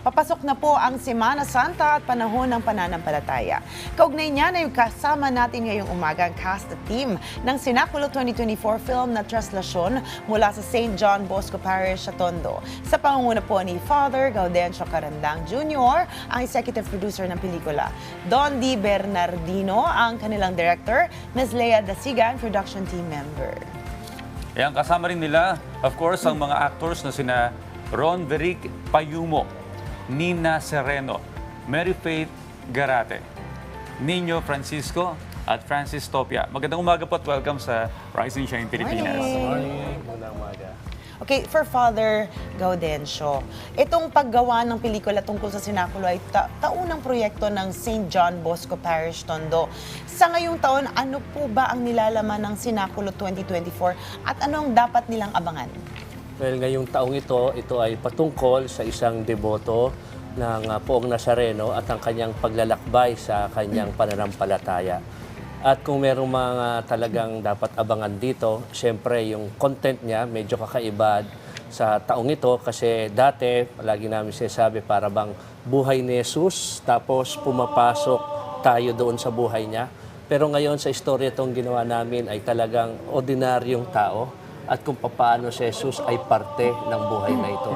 Papasok na po ang Semana Santa at panahon ng pananampalataya. Kaugnay niyan ay kasama natin ngayong umaga ang cast at team ng Sinakulo 2024 film na Traslasyon mula sa St. John Bosco Parish sa Tondo. Sa pangunguna po ni Father Gaudencio Carandang Jr., ang executive producer ng pelikula. Don D. Bernardino, ang kanilang director, Ms. Lea Dasigan, production team member. Ayan, kasama rin nila, of course, ang mga actors na sina Ron Veric Payumo, Nina Sereno, Mary Faith Garate, Nino Francisco, at Francis Topia. Magandang umaga po at welcome sa Rise and Shine Pilipinas. Okay, for Father Gaudencio, itong paggawa ng pelikula tungkol sa Sinakulo ay taunang proyekto ng St. John Bosco Parish, Tondo. Sa ngayong taon, ano po ba ang nilalaman ng Sinakulo 2024 at ano ang dapat nilang abangan? Well, ngayong taong ito ay patungkol sa isang deboto ng Poong Nazareno at ang kanyang paglalakbay sa kanyang pananampalataya. At kung merong mga talagang dapat abangan dito, siyempre yung content niya medyo kakaiba sa taong ito kasi dati, palagi namin sinasabi, para bang buhay ni Jesus, tapos pumapasok tayo doon sa buhay niya. Pero ngayon sa istorya itong ginawa namin ay talagang ordinaryong tao at kung paano si Jesus ay parte ng buhay na ito.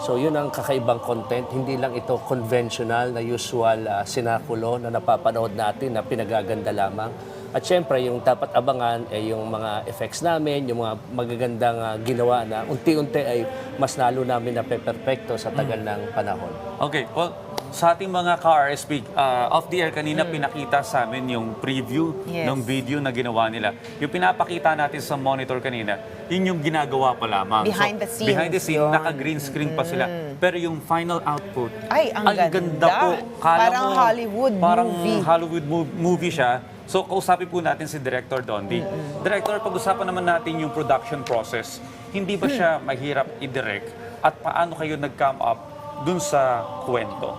So yun ang kakaibang content, hindi lang ito conventional na usual sinakulo na napapanood natin na pinagaganda lamang. At syempre, yung dapat abangan ay yung mga effects namin, yung mga magagandang ginawa na unti-unti ay mas lalo namin na peperpekto sa tagal ng panahon. Okay, well, sa ating mga ka-RSP, off the air kanina pinakita sa amin yung preview ng video na ginawa nila. Yung pinapakita natin sa monitor kanina, yun yung ginagawa pa lamang. Behind the scenes. Behind the scene, Yun. naka-green screen pa sila. Pero yung final output, Ay, ang ganda po. Kala Parang mo, Hollywood parang movie. Hollywood movie siya. So, kausapin po natin si Director Dondi. Director, pag-usapan naman natin yung production process. Hindi ba siya mahirap i-direct? At paano kayo nag-come up dun sa kwento?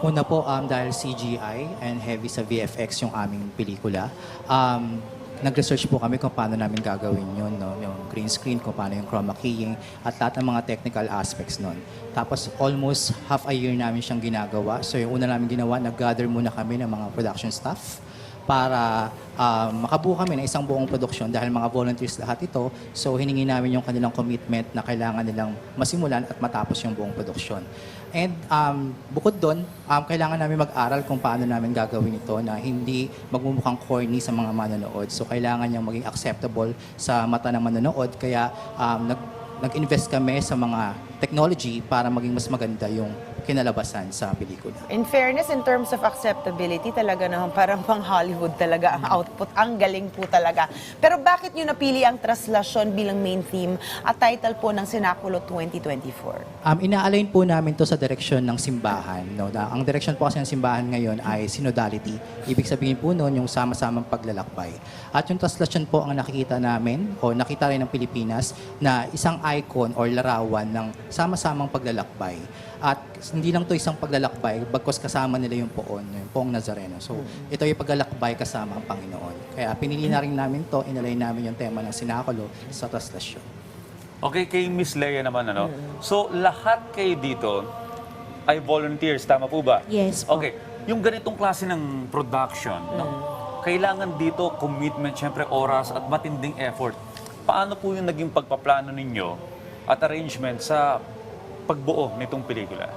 Una po, dahil CGI and heavy sa VFX yung aming pelikula, nag-research po kami kung paano namin gagawin yun, no? Yung green screen, kung paano yung chroma keying, at lahat ng mga technical aspects nun. Tapos almost half a year namin siyang ginagawa. So yung una namin ginawa, nag-gather muna kami ng mga production staff para makabuo kami ng isang buong produksyon dahil mga volunteers lahat ito. So hiningi namin yung kanilang commitment na kailangan nilang masimulan at matapos yung buong produksyon. And bukod doon, kailangan namin mag-aral kung paano namin gagawin ito na hindi magmumukhang corny sa mga manonood. So kailangan niyang maging acceptable sa mata ng manonood. Kaya nag-invest kami sa mga technology para maging mas maganda yung kinalabasan sa pelikula. In fairness, in terms of acceptability, talaga naman parang pang Hollywood talaga ang output. Ang galing po talaga. Pero bakit nyo napili ang Traslasyon bilang main theme at title po ng Sinakulo 2024? Ina-align po namin to sa direksyon ng simbahan. No? Ang direksyon po kasi ng simbahan ngayon ay synodality. Ibig sabihin po noon yung sama-samang paglalakbay. At yung Traslasyon po ang nakikita namin o nakita rin ng Pilipinas na isang icon or larawan ng sama-samang paglalakbay. At hindi lang to isang paglalakbay, bagkos kasama nila yung Poong Nazareno. So, ito yung paglalakbay kasama ang Panginoon. Kaya pinili na rin namin to, inalay namin yung tema ng Sinakulo sa Traslasyon. Okay, kay Miss Lea naman, ano? So, lahat kayo dito ay volunteers, tama po ba? Yes po. Okay, yung ganitong klase ng production, no? Kailangan dito commitment, syempre oras at matinding effort. Paano po yung naging pagpaplano ninyo at arrangement sa pagbuo nitong pelikula?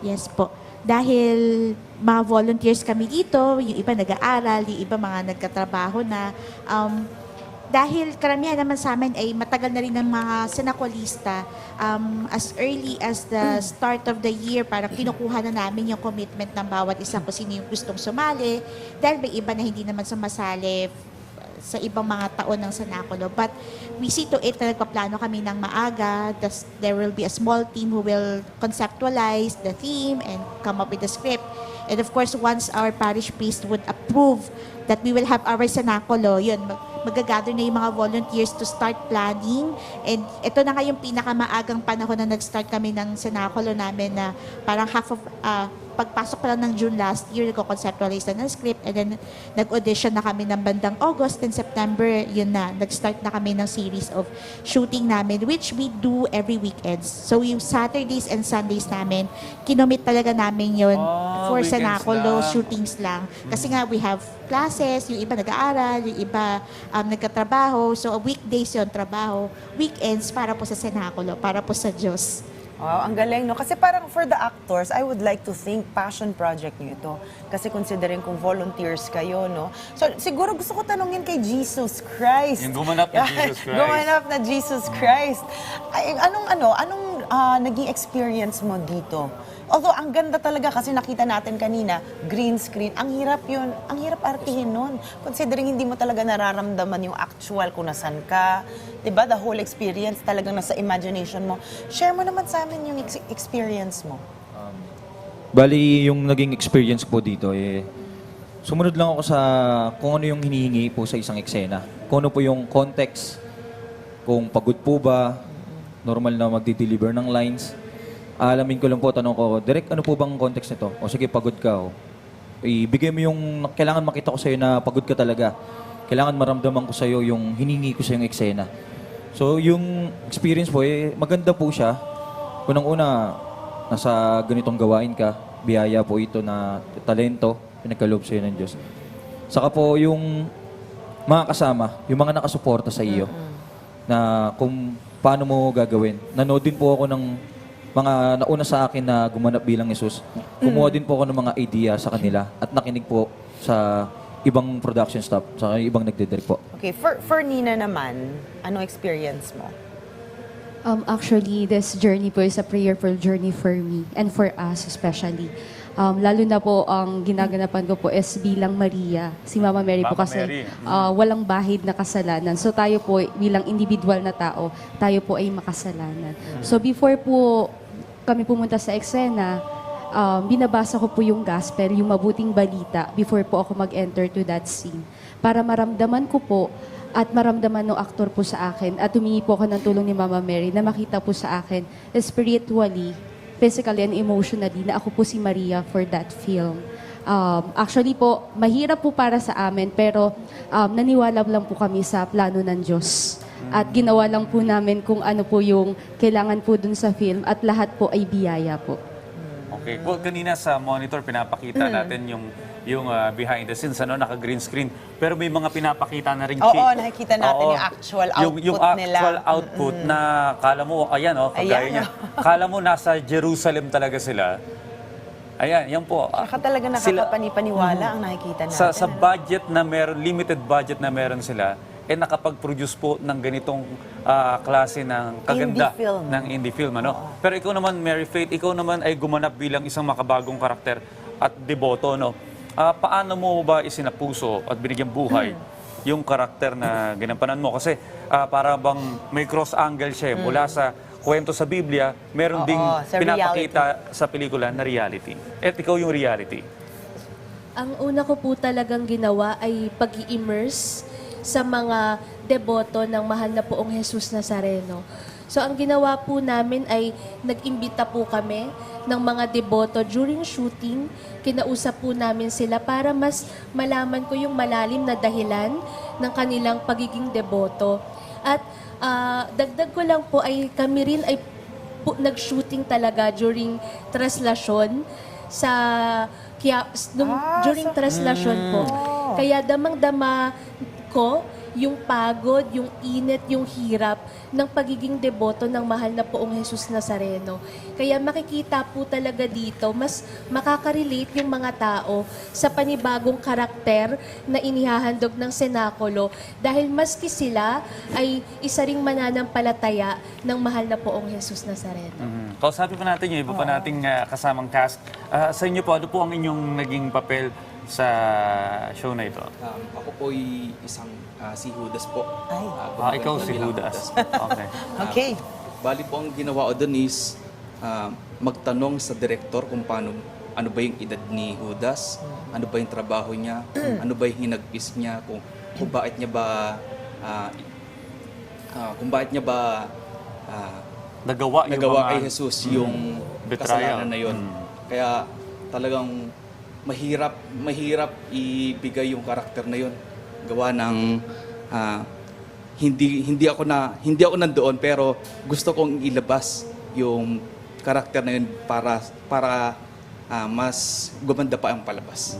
Yes po. Dahil mga volunteers kami dito, yung iba nag-aaral, yung iba mga nagkatrabaho na. Dahil karamihan naman sa amin ay matagal na rin ng mga sinakulista, as early as the start of the year, parang kinukuha na namin yung commitment ng bawat isa kung sino yung gustong sumali. Dahil may iba na hindi naman sumasali sa ibang mga taon ng Sinakulo. But we see to it na nagpaplano kami ng maaga. There will be a small team who will conceptualize the theme and come up with the script. And of course, once our parish priest would approve that we will have our Sinakulo, yun, magagather na yung mga volunteers to start planning. And ito na nga yung pinakamaagang panahon na nag-start kami ng Sinakulo namin na parang pagpasok pa lang ng June last year, nagko-conceptualize na ng script, and then nag-audition na kami ng bandang August and September, yun na, nag-start na kami ng series of shooting namin, which we do every weekends. So yung Saturdays and Sundays namin, kinomit talaga namin yun for weekends Senaculo lang. shootings lang. Kasi nga, we have classes, yung iba nag-aaral, yung iba nagkatrabaho. So, weekdays yun, trabaho. Weekends, para po sa Senaculo, para po sa Diyos. Wow, ang galing, no? Kasi parang for the actors, I would like to think passion project niyo ito. Kasi considering kung volunteers kayo, no? So, siguro gusto ko tanungin kay Jesus Christ. Yung gumanap na Jesus Christ. Gumanap na Jesus Christ. Ay, anong naging experience mo dito? Although, ang ganda talaga kasi nakita natin kanina, green screen. Ang hirap yun. Ang hirap artihin nun. Considering hindi mo talaga nararamdaman yung actual kung nasan ka. Diba? The whole experience talagang nasa imagination mo. Share mo naman sa amin yung experience mo. Bali, yung naging experience po dito, sumunod lang ako sa kung ano yung hinihingi po sa isang eksena. Kung ano po yung context, kung pagod po ba, normal na magdi-deliver ng lines. Alamin ko lang po, tanong ko, Direk, ano po bang context nito? O sige, pagod ka. O. Ibigay mo yung, kailangan makita ko sa'yo na pagod ka talaga. Kailangan maramdaman ko sa'yo yung hiningi ko sa yung eksena. So, yung experience po, maganda po siya. Unang-una, nasa ganitong gawain ka, biyaya po ito na talento, pinagkaloob sa'yo ng Diyos. Saka po yung mga kasama, yung mga nakasuporta sa iyo, na kung paano mo gagawin. Nanood din po ako ng mga nauna sa akin na gumanap bilang Jesus. Kumuha din po ako ng mga idea sa kanila at nakinig po sa ibang production staff, sa ibang nagdidirect po. Okay, for Nina naman, anong experience mo? Actually, this journey po is a prayerful journey for me and for us especially. Lalo na po ang ginaganapan ko po is bilang Maria, si Mama Mary po Mama kasi Mary. walang bahid na kasalanan. So tayo po bilang individual na tao, tayo po ay makasalanan. So before po kami pumunta sa eksena, binabasa ko po yung gospel, yung mabuting balita before po ako mag-enter to that scene. Para maramdaman ko po at maramdaman ng aktor po sa akin at humingi po ako ng tulong ni Mama Mary na makita po sa akin spiritually, physically and emotionally na ako po si Maria for that film. Actually po, mahirap po para sa amin pero naniwala lang po kami sa plano ng Diyos. At ginawa lang po namin kung ano po yung kailangan po dun sa film at lahat po ay biyaya po. Okay. Well, kanina sa monitor, pinapakita natin yung behind the scenes, naka-green screen. Pero may mga pinapakita na rin. Oo, nakikita natin yung actual output yung nila. actual output na kala mo, ayan, kagaya Ayan, niya. Kala mo nasa Jerusalem talaga sila. Ayan, yan po. Saka talaga nakakapani-paniwala ang nakikita natin. Sa budget na meron, limited budget na meron sila, nakapag-produce po ng ganitong klase ng kaganda Indie film. ng indie film. Pero ikaw naman, Mary Faith, ikaw naman ay gumanap bilang isang makabagong karakter at deboto. Paano mo ba isinapuso at binigyang buhay yung karakter na ginampanan mo? Kasi para bang may cross angle siya mula sa kwento sa Biblia, meron ding sa pinapakita sa pelikula na reality. At ikaw yung reality. Ang una ko po talagang ginawa ay pag-i-immerse sa mga deboto ng mahal na poong Jesus Nazareno. So ang ginawa po namin ay nag-imbita po kami ng mga deboto during shooting. Kinausap po namin sila para mas malaman ko yung malalim na dahilan ng kanilang pagiging deboto. At dagdag ko lang po ay kami rin ay nag-shooting talaga during traslasyon sa during traslasyon po. Kaya damang-dama ko yung pagod, yung init, yung hirap ng pagiging deboto ng mahal na poong Jesus Nazareno. Kaya makikita po talaga dito, mas makaka-relate yung mga tao sa panibagong karakter na inihahandog ng Senaculo dahil maski sila ay isa ring mananampalataya ng mahal na poong Jesus Nazareno. Kausapin pa natin yung iba pa nating kasamang cast. Sa inyo po, ano po ang inyong naging papel sa show na ito? Ako po ay isang si Judas po. Ikaw si Judas. Okay. Okay. Bali po ang ginawa ko doon is magtanong sa director kung ano ba yung edad ni Judas, ano ba yung trabaho niya, ano ba yung hinagpis niya, kung bakit niya ba Nagawa yung nagawa mga kay Jesus yung betrayal. kasalanan na yun. Kaya talagang mahirap ibigay yung karakter na yun. Gawa ng hindi ako nandoon, pero gusto kong ilabas yung karakter na yun para mas gumanda pa ang palabas.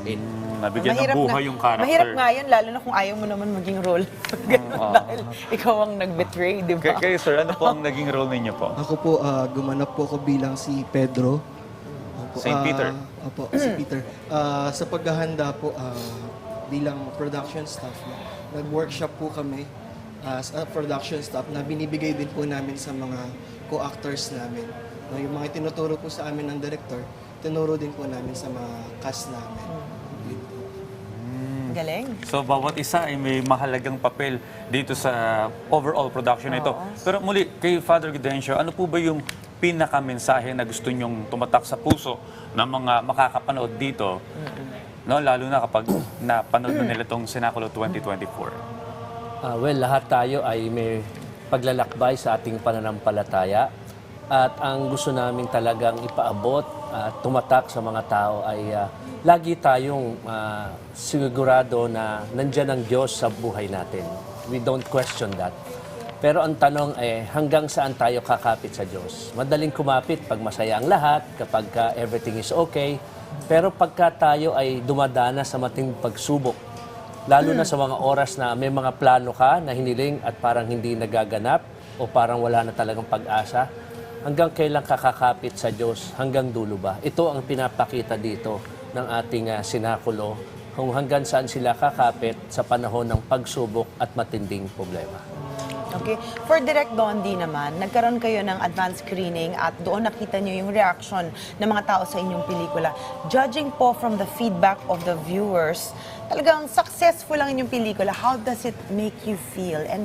Nabigyan ng Mahirap buhay yung character. Mahirap nga yun, lalo na kung ayaw mo naman maging role. Ganun, dahil ikaw ang nag-betray, di ba? Kayo sir, ano po ang naging role ninyo po? Ako po, gumanap po ako bilang si Pedro. Opo, Saint Peter? Opo, si Peter. Sa paghahanda po, bilang production staff, nag-workshop po kami as a production staff na binibigay din po namin sa mga co-actors namin. Yung mga tinuturo po sa amin ng director, tinuro din po namin sa mga cast namin. Galing. So, bawat isa ay may mahalagang papel dito sa overall production na ito. Pero muli, kay Father Gudencio, ano po ba yung pinaka-mensahe na gusto nyong tumatak sa puso ng mga makakapanood dito? No, lalo na kapag napanood na nila itong Sinakulo 2024. Well, lahat tayo ay may paglalakbay sa ating pananampalataya. At ang gusto namin talagang ipaabot at tumatak sa mga tao ay lagi tayong sigurado na nandyan ang Diyos sa buhay natin. We don't question that. Pero ang tanong ay hanggang saan tayo kakapit sa Diyos? Madaling kumapit pag masaya ang lahat, kapag everything is okay. Pero pagka tayo ay dumadana sa matinding pagsubok, lalo na sa mga oras na may mga plano ka na hiniling at parang hindi nagaganap o parang wala na talagang pag-asa, hanggang kailan kakakapit sa Diyos? Hanggang dulo ba? Ito ang pinapakita dito ng ating sinakulo, kung hanggang saan sila kakapit sa panahon ng pagsubok at matinding problema. Okay. For Direct Dondi naman, nagkaroon kayo ng advanced screening at doon nakita niyo yung reaction ng mga tao sa inyong pelikula. Judging po from the feedback of the viewers, talagang successful ang inyong pelikula. How does it make you feel? And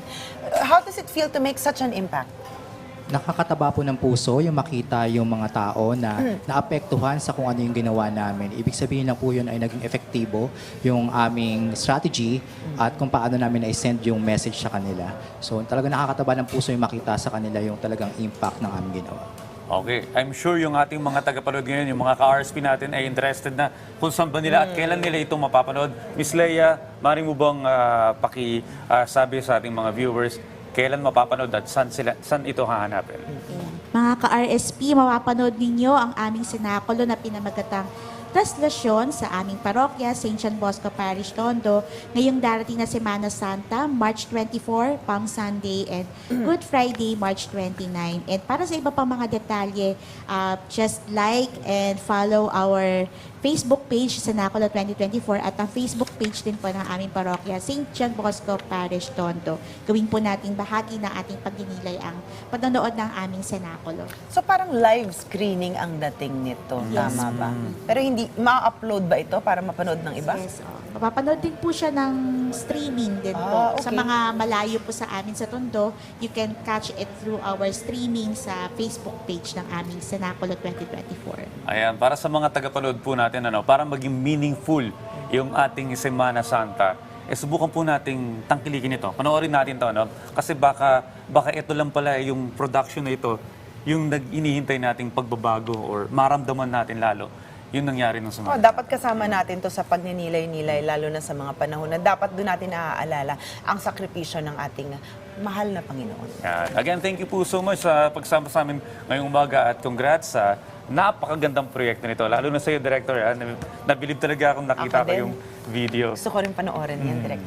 how does it feel to make such an impact? Nakakataba po ng puso yung makita yung mga tao na naapektuhan sa kung ano yung ginawa namin. Ibig sabihin na po yun ay naging efektibo yung aming strategy at kung paano namin i-send yung message sa kanila. So talagang nakakataba ng puso yung makita sa kanila yung talagang impact ng aming ginawa. Okay, I'm sure yung ating mga tagapanood ngayon, yung mga ka-RSP natin ay interested na kung saan ba nila at kailan nila ito mapapanood. Miss Leia, maaaring mo bang sabi sa ating mga viewers, kailan mapapanood at saan ito hahanapin? Mga ka-RSP, mapapanood ninyo ang aming sinakulo na pinamagatang Traslasyon sa aming parokya, St. John Bosco Parish, Tondo, ngayong darating na Semana Santa, March 24, Palm Sunday, and Good Friday, March 29. And para sa iba pang mga detalye, just like and follow our Facebook page, Sinakulo 2024, at ang Facebook page din po ng aming parokya, St. John Bosco Parish, Tondo. Gawin po nating bahagi ng ating pagdinilay ang panonood ng aming Sinakulo. So parang live screening ang dating nito, Yes. tama ba? Pero hindi, ma-upload ba ito para mapanood ng iba? Yes, mapapanood din po siya ng streaming din po. Okay. Sa mga malayo po sa amin sa Tondo, you can catch it through our streaming sa Facebook page ng aming Sinakulo 2024. Ayan, para sa mga tagapanood po natin, para maging meaningful yung ating Semana Santa, subukan po nating tangkilikin ito. Panoorin natin ito, kasi baka ito lang pala yung production na ito, yung inihintay nating pagbabago or maramdaman natin lalo yung nangyari nung Semana. Dapat kasama natin to sa pagninilay-nilay, lalo na sa mga panahon na dapat doon natin naaalala ang sakripisyo ng ating mahal na Panginoon. Yan. Again, thank you po so much sa pagsama sa amin ngayong umaga at congrats sa napakagandang proyekto nito. Lalo na sa iyo, Director. Nabilib talaga akong nakita Ako ko din. yung video. Gusto ko rin panoorin yan, direct.